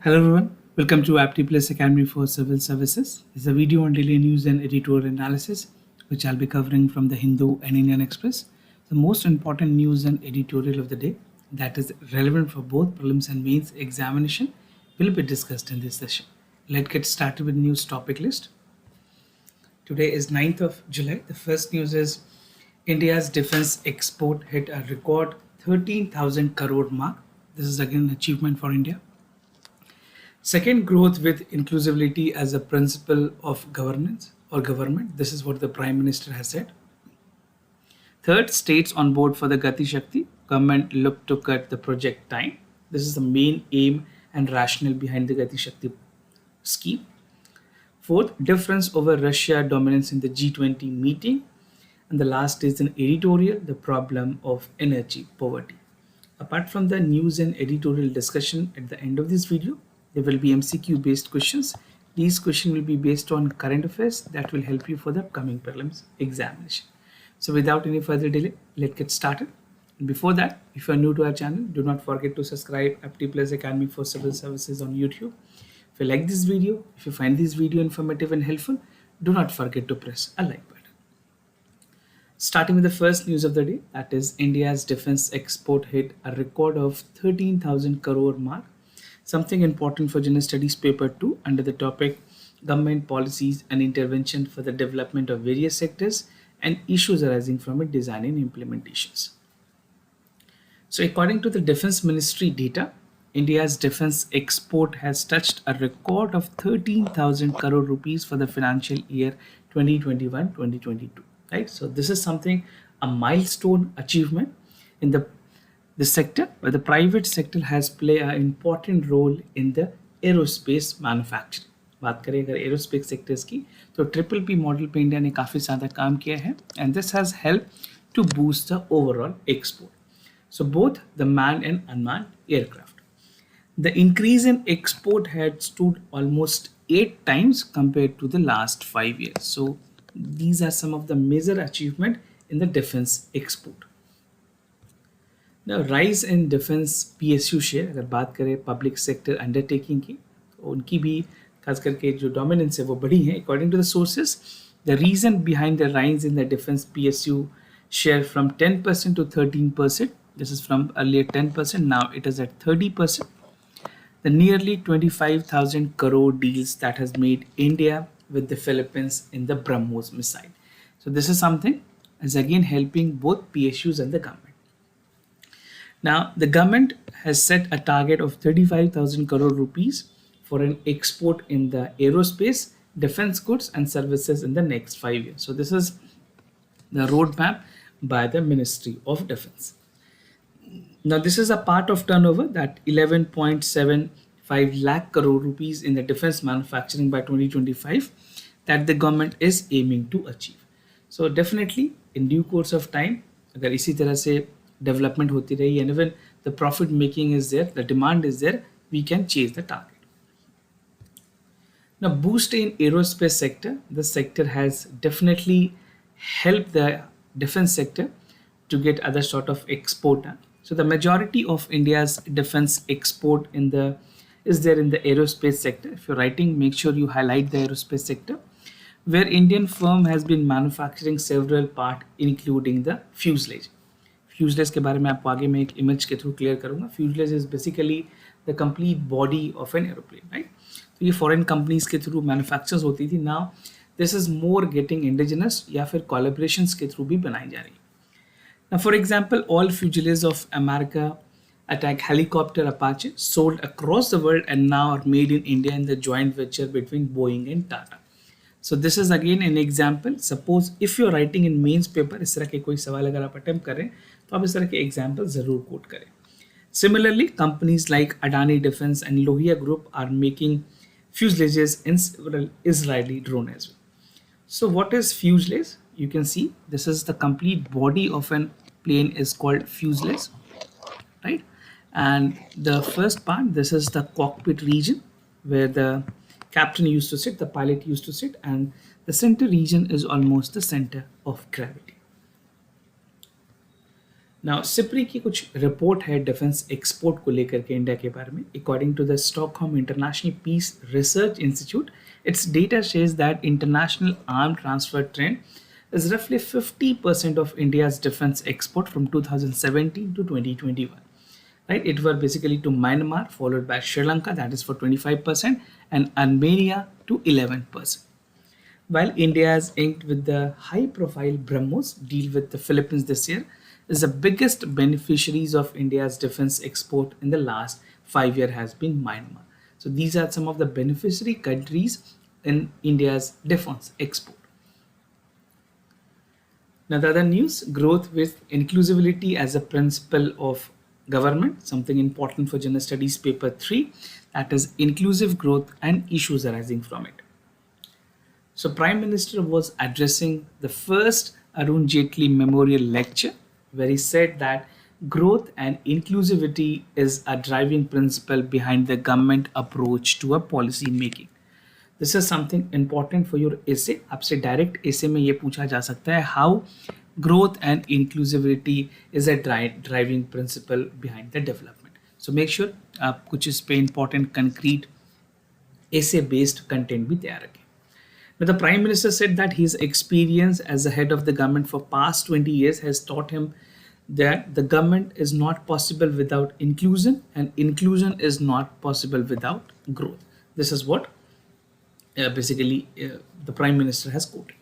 Hello everyone, welcome to Apti Plus Academy for Civil Services. It's a video on daily news and editorial analysis, which I'll be covering from the Hindu and Indian Express. The most important news and editorial of the day that is relevant for both prelims and mains examination will be discussed in this session. Let's get started with news topic list. Today is 9th of July. The first news is India's defense export hit a record 13,000 crore mark. This is again an achievement for India. Second, growth with inclusivity as a principle of governance or government. This is what the Prime Minister has said. Third, states on board for the Gati Shakti. Government looked to cut the project time. This is the main aim and rationale behind the Gati Shakti scheme. Fourth, difference over Russia dominance in the G20 meeting. And the last is an editorial, the problem of energy poverty. Apart from the news and editorial discussion at the end of this video, there will be MCQ based questions. These questions will be based on current affairs that will help you for the upcoming prelims examination. So without any further delay, let's get started. And before that, if you are new to our channel, do not forget to subscribe Apti Plus Academy for Civil Services on YouTube. If you like this video, if you find this video informative and helpful, do not forget to press a like button. Starting with the first news of the day, that is India's defense export hit a record of 13,000 crore mark. Something important for General Studies Paper 2 under the topic Government Policies and Intervention for the Development of Various Sectors and Issues Arising from it, Design and Implementations. So according to the Defense Ministry data, India's defense export has touched a record of 13,000 crore rupees for the financial year 2021-2022. Right? So this is something, a milestone achievement in the sector where the private sector has played an important role in the aerospace manufacturing. बात करें अगर aerospace sectors की तो PPP model पे India ने काफ़ी ज़्यादा काम किया है and this has helped to boost the overall export. So both the manned and unmanned aircraft. The increase in export had stood almost 8 times compared to the last 5 years. So these are some of the major achievements in the defense export. Now, rise in defense PSU share, अगर बात करें public sector undertaking की तो उनकी भी खास करके जो डोमिनेंस है वो बढ़ी है. According to the sources, the reason behind the rise in the defense PSU share from 10% to 13%, this is from earlier 10%, now it is at 30%. The nearly 25,000 crore deals that has made India with the Philippines in the BrahMos missile. So this is something is again helping both PSUs and the government. Now, the government has set a target of 35,000 crore rupees for an export in the aerospace, defense goods and services in the next 5 years. So this is the roadmap by the Ministry of Defense. Now, this is a part of turnover that 11.75 lakh crore rupees in the defense manufacturing by 2025 that the government is aiming to achieve. So definitely in due course of time, अगर इसी तरह से development hoti rahi and even the profit making is there, the demand is there, we can chase the target. Now, boost in aerospace sector, the sector has definitely helped the defense sector to get other sort of export. So the majority of India's defense export is there in the aerospace sector. If you're writing, make sure you highlight the aerospace sector, where Indian firm has been manufacturing several parts, including the fuselage. फ्यूजलेस के बारे में आपको आगे मैं एक image के through clear करूंगा. Fuselage is basically the complete body of an aeroplane, right. तो ये फॉरेन कंपनीज के थ्रू मैन्युफैक्चर्स होती थी. Now this is more getting indigenous या फिर कोलैबोरेशंस के थ्रू भी बनाई जा रही है. Now for example, all fuselage of America attack helicopter Apache sold across the world and now are made in India in the joint venture between Boeing and Tata. So this is again an example. Suppose if you're writing in mains paper, इस तरह के कोई सवाल अगर आप attempt करें तो आप इस तरह के एग्जाम्पल जरूर कोट करें. Similarly, companies like Adani Defense and Lohia Group are making fuselages in several Israeli drone as well. So what is fuselage? You can see this is the complete body of an plane is called fuselage, right? And the first part, this is the cockpit region where the captain used to sit, the pilot used to sit, and the center region is almost the center of gravity. Now SIPRI की कुछ report है defence export को लेकर के India के बारे में. According to the Stockholm international peace research institute, its data says that international arm transfer trend is roughly 50% of India's defense export from 2017 to 2021. Right, it were basically to Myanmar, followed by Sri Lanka, that is for 25%, and Armenia to 11%. While India has inked with the high-profile BrahMos deal with the Philippines this year, is the biggest beneficiaries of India's defense export in the last 5 years has been Myanmar. So these are some of the beneficiary countries in India's defense export. Now the other news, growth with inclusivity as a principle of government, something important for General Studies paper 3, that is inclusive growth and issues arising from it. So Prime Minister was addressing the first Arun Jaitley Memorial Lecture, where he said that growth and inclusivity is a driving principle behind the government approach to a policy making. This is something important for your essay. आपसे direct essay में ये पूछा जा सकता है how growth and inclusivity is a driving principle behind the development. So make sure आप कुछ इस पे important concrete essay based content भी तैयार रखें. But the Prime Minister said that his experience as the head of the government for past 20 years has taught him that the government is not possible without inclusion and inclusion is not possible without growth. This is what basically the Prime Minister has quoted.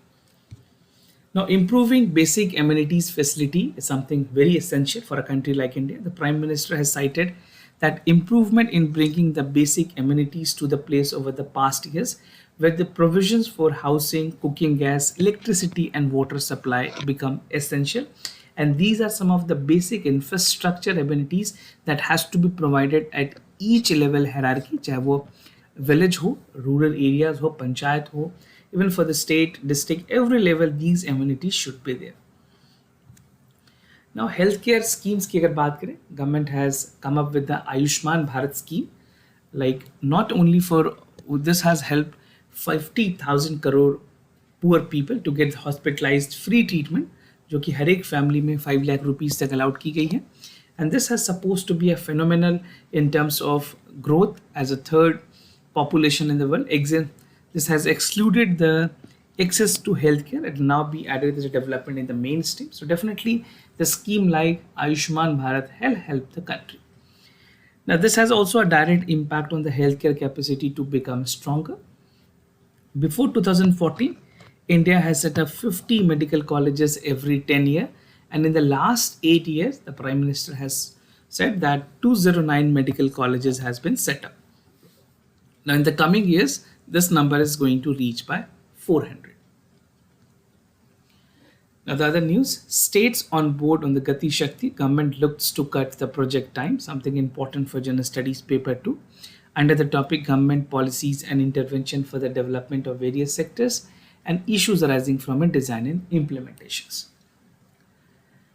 Now, improving basic amenities facility is something very essential for a country like India. The Prime Minister has cited that improvement in bringing the basic amenities to the place over the past years, where the provisions for housing, cooking gas, electricity, and water supply become essential. And these are some of the basic infrastructure amenities that has to be provided at each level hierarchy, चाहे वो village ho, rural areas ho, panchayat ho, even for the state, district, every level these amenities should be there. Now healthcare schemes की अगर बात करें, government has come up with the Ayushman Bharat scheme, like not only for this has helped 50,000 crore poor people to get hospitalized free treatment, जो कि हर एक family में 5 lakh rupees तक allowed की गई है. And this has supposed to be a phenomenal in terms of growth as a third population in the world. This has excluded the access to healthcare. It will now be added as a development in the mainstream. So definitely the scheme like Ayushman Bharat will help the country. Now this has also a direct impact on the healthcare capacity to become stronger. Before 2014, India has set up 50 medical colleges every 10 years. And in the last 8 years, the Prime Minister has said that 209 medical colleges has been set up. Now in the coming years, this number is going to reach by 400. Now the other news, states on board on the Gati Shakti, government looks to cut the project time, something important for General Studies paper 2, under the topic government policies and intervention for the development of various sectors and issues arising from it, design and implementations.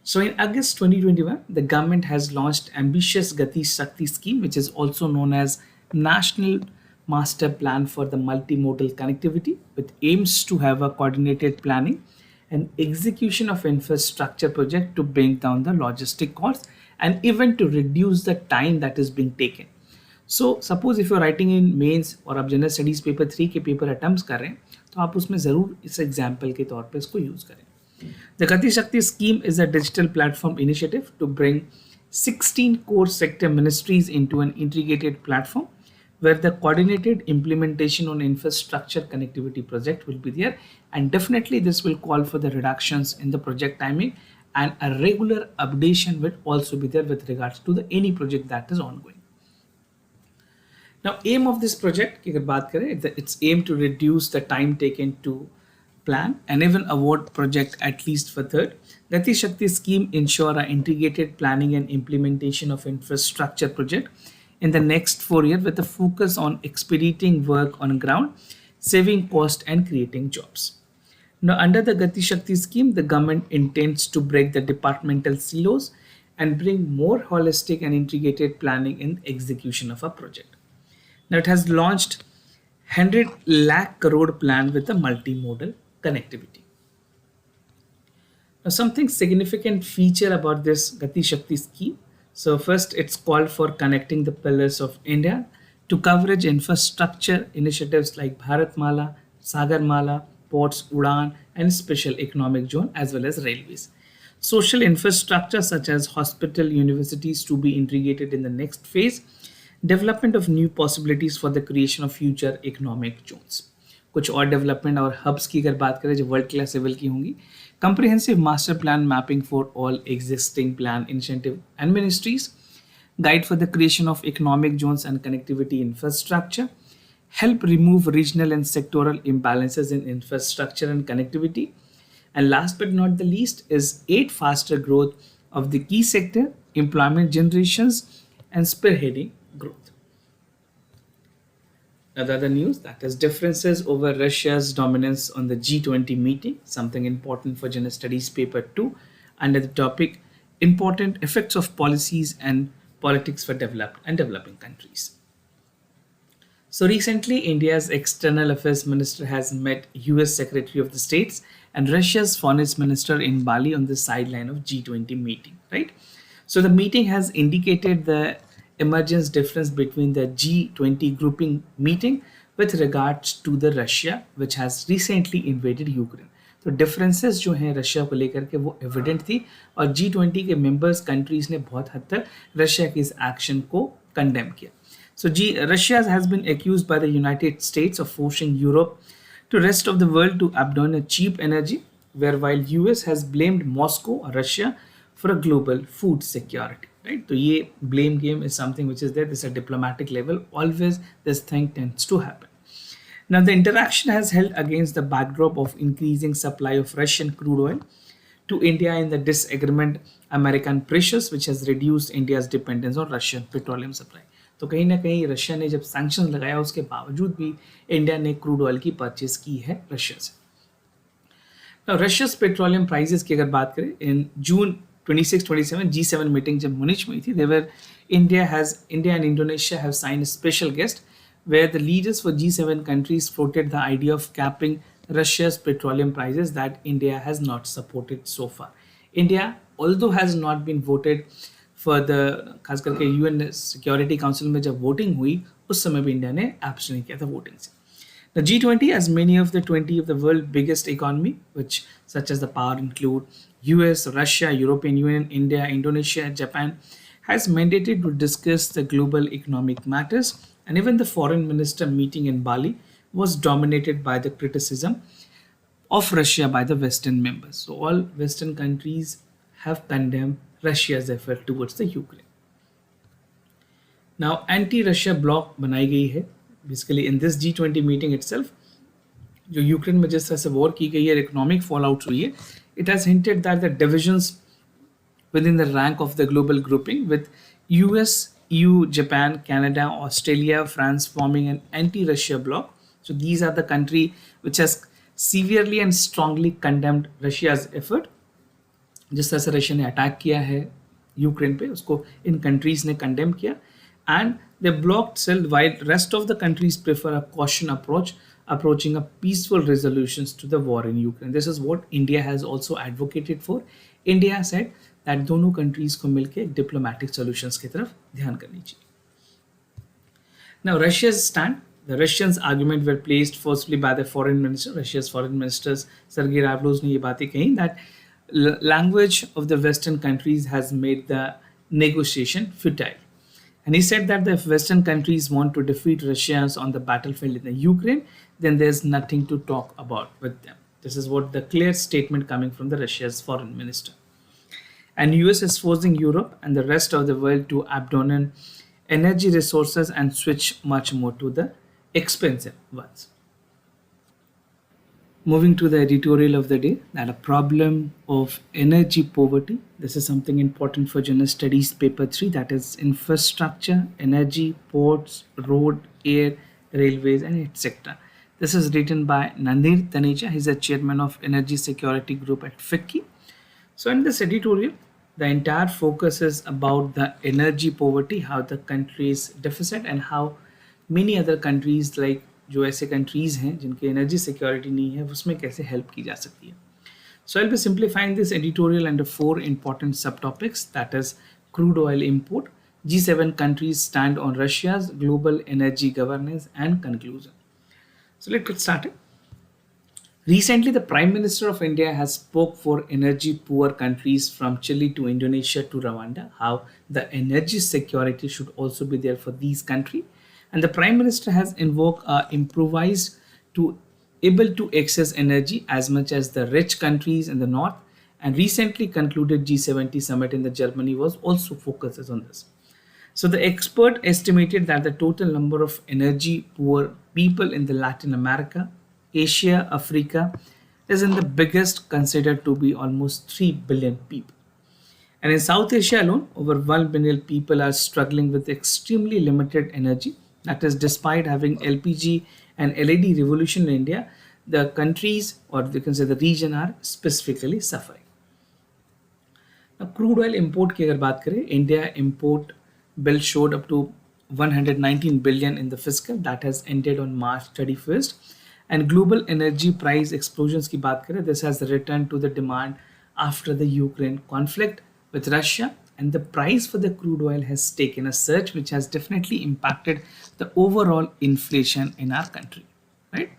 So in August 2021, the government has launched ambitious Gati Shakti scheme, which is also known as National Master Plan for the Multimodal Connectivity, with aims to have a coordinated planning and execution of infrastructure project to bring down the logistic costs and even to reduce the time that is being taken. So suppose if you're writing in mains और आप general studies paper 3 के paper attempt कर रहे हैं तो आप उसमें ज़रूर इस एग्जाम्पल के तौर पे इसको यूज़ करें. The Gati Shakti scheme is a digital platform initiative to bring 16 core sector ministries into an integrated platform where the coordinated implementation on infrastructure connectivity project will be there, and definitely this will call for the reductions in the project timing and a regular updation will also be there with regards to any project that is ongoing. Now aim of this project की अगर बात करें, it's aim to reduce the time taken to plan and even award project at least for third. Gati Shakti scheme ensure an integrated planning and implementation of infrastructure project in the next 4 years with a focus on expediting work on ground, saving cost and creating jobs. Now under the Gati Shakti scheme, the government intends to break the departmental silos and bring more holistic and integrated planning in execution of a project. Now it has launched 100 lakh crore plan with a multimodal connectivity. Now, something significant feature about this Gati Shakti scheme. So, first, it's called for connecting the pillars of India to coverage infrastructure initiatives like Bharatmala, Sagarmala, ports, Udan, and special economic zone, as well as railways. Social infrastructure such as hospital, universities to be integrated in the next phase, development of new possibilities for the creation of future economic zones. कुछ और development और hubs की अगर बात करें जो world class level की होंगी, comprehensive master plan mapping for all existing plan initiative and ministries, guide for the creation of economic zones and connectivity infrastructure, help remove regional and sectoral imbalances in infrastructure and connectivity, and last but not the least is aid faster growth of the key sector, employment generations, and spearheading growth. Now, the other news that is differences over Russia's dominance on the G20 meeting, something important for General Studies paper 2, under the topic important effects of policies and politics for developed and developing countries. So recently, India's external affairs minister has met US Secretary of the States and Russia's foreign minister in Bali on the sideline of G20 meeting, right? So the meeting has indicated the emergence difference between the G20 grouping meeting with regards to the Russia, which has recently invaded Ukraine. तो differences जो हैं Russia को लेकर के वो evident थी और G20 के मेंबर्स कंट्रीज ने बहुत हद तक रशिया के इस एक्शन को कंडेम किया. So Russia has been accused by the United States of forcing Europe to rest of the world to abandon cheap energy, where while US has blamed Moscow or Russia for a global food security. Right? So ये blame game is something which is there. This is a diplomatic level. Always this thing tends to happen. Now the interaction has held against the backdrop of increasing supply of Russian crude oil to India in the disagreement American pressures, which has reduced India's dependence on Russian petroleum supply. तो कहीं ना कहीं Russia ने जब sanction लगाया उसके बावजूद भी इंडिया ने क्रूड ऑयल की परचेस की है रशिया से. Now Russia's petroleum prices की अगर बात करें in June 26-27 G7 मीटिंग जब मुनिच में हुई थी, India and Indonesia have signed a special guest where the leaders for G7 countries floated the idea of capping Russia's petroleum prices that India has not supported so far. India, although has not been voted for the खास करके UN Security Council में जब voting हुई उस समय भी India ने abstain किया था वोटिंग से. The G20, as many of the 20 of the world's biggest economy, which such as the power include US, Russia, European Union, India, Indonesia, Japan, has mandated to discuss the global economic matters, and even the foreign minister meeting in Bali was dominated by the criticism of Russia by the Western members. So all Western countries have condemned Russia's effort towards the Ukraine. Now, anti-Russia bloc बनाई गई है. Basically, in this G20 meeting itself, जो Ukraine में जिस तरह से war की गई है, इकोनॉमिक फॉल आउट हुई है, it has hinted that the divisions within the rank of the global grouping with US, EU, Japan, Canada, Australia, France forming an anti-Russia bloc. So these are the country which has severely and strongly condemned Russia's effort. जिस तरह से Russia ने attack किया है Ukraine पे उसको इन countries ने कंडेम किया and they blocked sale while rest of the countries prefer a caution approach approaching a peaceful resolutions to the war in Ukraine. This is what India has also advocated for. India said that दोनों countries को मिलके diplomatic solutions की तरफ ध्यान करनी चाहिए. Now Russia's stand. The Russians' argument were placed firstly by the foreign minister. Russia's foreign minister Sergei Lavrov ने ये बातें कही that language of the Western countries has made the negotiation futile. And he said that if Western countries want to defeat Russians on the battlefield in the Ukraine, then there's nothing to talk about with them. This is what the clear statement coming from the Russia's foreign minister. And US is forcing Europe and the rest of the world to abandon energy resources and switch much more to the expensive ones. Moving to the editorial of the day, that a problem of energy poverty. This is something important for General Studies paper 3, that is infrastructure, energy, ports, road, air, railways, and etc. This is written by Nandir Taneja. He's a chairman of Energy Security Group at FICCI. So in this editorial, the entire focus is about the energy poverty, how the country's deficit and how many other countries like जो ऐसे countries हैं जिनकी energy security नहीं है उसमें कैसे help की जा सकती है. So I'll be simplifying this editorial under four important subtopics, that is crude oil import, G7 countries stand on Russia's global energy governance, and conclusion. So let's get started. Recently, the Prime Minister of India has spoke for energy poor countries from Chile to Indonesia to Rwanda, how the energy security should also be there for these countries. And the Prime Minister has invoked improvised to able to access energy as much as the rich countries in the north. And recently concluded G70 summit in the Germany was also focuses on this. So the expert estimated that the total number of energy poor people in the Latin America, Asia, Africa is in the biggest, considered to be almost 3 billion people. And in South Asia alone, over 1 billion people are struggling with extremely limited energy. That is, despite having LPG and LED revolution in India, the countries, or you can say the region, are specifically suffering. Now, crude oil import की अगर बात करें, India import bill showed up to 119 billion in the fiscal that has ended on March 31st. And global energy price explosions की बात करें, this has returned to the demand after the Ukraine conflict with Russia, and the price for the crude oil has taken a surge which has definitely impacted the overall inflation in our country, right?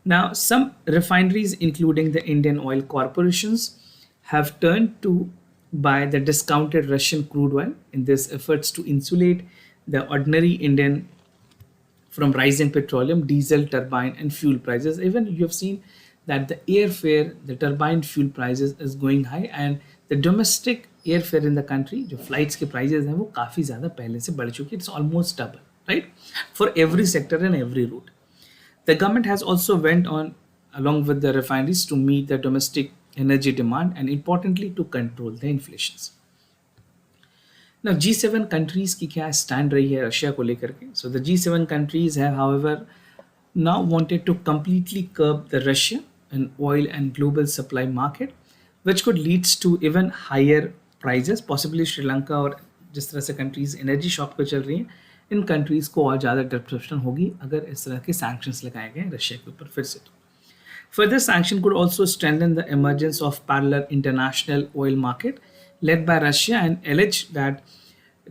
Now, some refineries, including the Indian oil corporations, have turned to buy the discounted Russian crude oil in these efforts to insulate the ordinary Indian from rising petroleum, diesel, turbine, and fuel prices. Even you have seen that the airfare, the turbine fuel prices is going high, and the domestic airfare in the country, जो flights के prices हैं वो काफ़ी ज़्यादा पहले से बढ़ चुकी है. It's almost double, right? For every sector and every route. The government has also went on along with the refineries to meet the domestic energy demand and importantly to control the inflations. Now G7 countries की क्या stand रही है Russia को लेकर के? So the G7 countries have, however, now wanted to completely curb the Russia and oil and global supply market, which could lead to even higher prices. Possibly Sri Lanka और जिस तरह से countries energy shock पे चल रही हैं, इन countries को और ज़्यादा disruption होगी अगर इस तरह के sanctions लगाए गए रशिया के ऊपर फिर से. Further sanction could also strengthen the emergence of parallel international oil market led by Russia and alleged that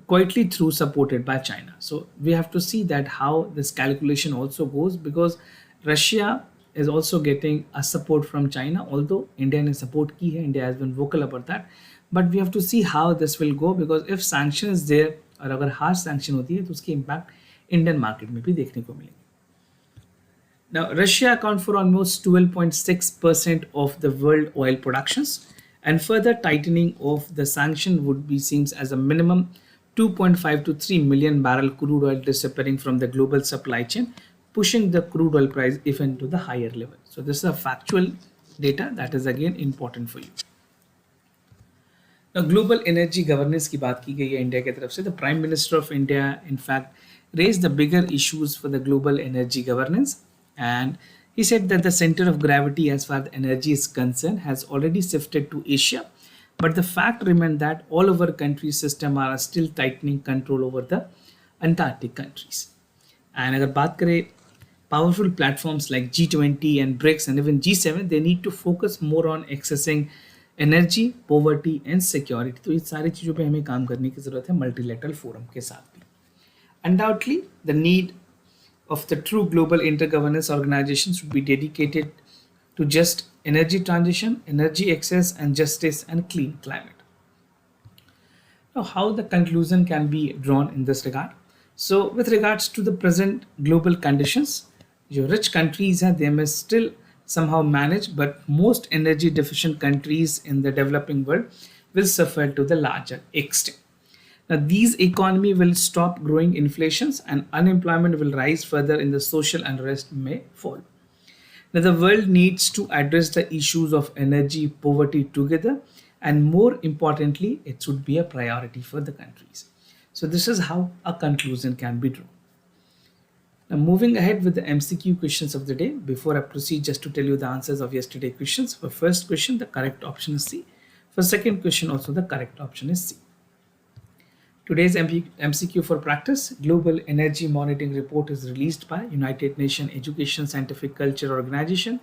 quietly through supported by China. So we have to see that how this calculation also goes, because Russia is also getting a support from China, although India ने support की है, India has been vocal about that, but we have to see how this will go, because if sanction is there और अगर harsh sanction होती है तो उसकी impact Indian market में भी देखने को मिलेगी. Now, Russia accounts for almost 12.6% of the world oil productions, and further tightening of the sanction would be seems as a minimum 2.5 to 3 million barrel crude oil disappearing from the global supply chain, pushing the crude oil price even to the higher level. So this is a factual data that is again important for you. Now, global energy governance की बात की गई है India की तरफ से. The Prime Minister of India, in fact, raised the bigger issues for the global energy governance. And he said that the center of gravity as far as energy is concerned has already shifted to Asia, but the fact remains that all over country system are still tightening control over the Antarctic countries. And अगर बात करें powerful platforms like G20 and BRICS and even G7, they need to focus more on accessing energy, poverty and security. तो इस सारी चीज़ों पे हमें काम करने की ज़रूरत है multilateral forum के साथ भी. Undoubtedly, the need of the true global intergovernance organization should be dedicated to just energy transition, energy access, and justice and clean climate. Now, how the conclusion can be drawn in this regard? So, with regards to the present global conditions, your rich countries they may still somehow manage, but most energy deficient countries in the developing world will suffer to the larger extent. Now, these economy will stop growing inflations and unemployment will rise further in the social unrest may fall. Now, the world needs to address the issues of energy poverty together, and more importantly, it should be a priority for the countries. So this is how a conclusion can be drawn. Now, moving ahead with the MCQ questions of the day, before I proceed, just to tell you the answers of yesterday's questions. For first question, the correct option is C. For second question, also the correct option is C. Today's MCQ for practice, Global Energy Monitoring Report is released by United Nations Education Scientific Culture Organization,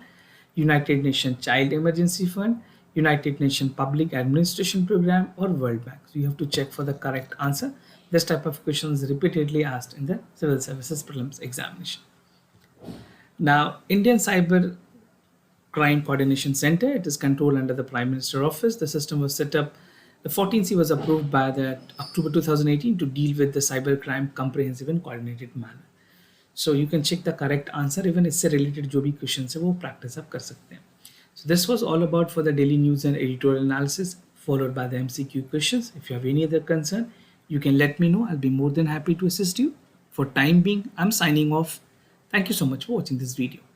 United Nations Child Emergency Fund, United Nations Public Administration Program, or World Bank. So you have to check for the correct answer. This type of questions is repeatedly asked in the civil services prelims examination. Now, Indian Cyber Crime Coordination Center, it is controlled under the Prime Minister Office. The system was set up, the 14C was approved by the October 2018 to deal with the cyber crime comprehensive and coordinated manner. So you can check the correct answer, even इससे related जो भी questions है वो practice आप कर सकते हैं. So this was all about for the daily news and editorial analysis, followed by the MCQ questions. If you have any other concern, you can let me know. I'll be more than happy to assist you. For time being, I'm signing off. Thank you so much for watching this video.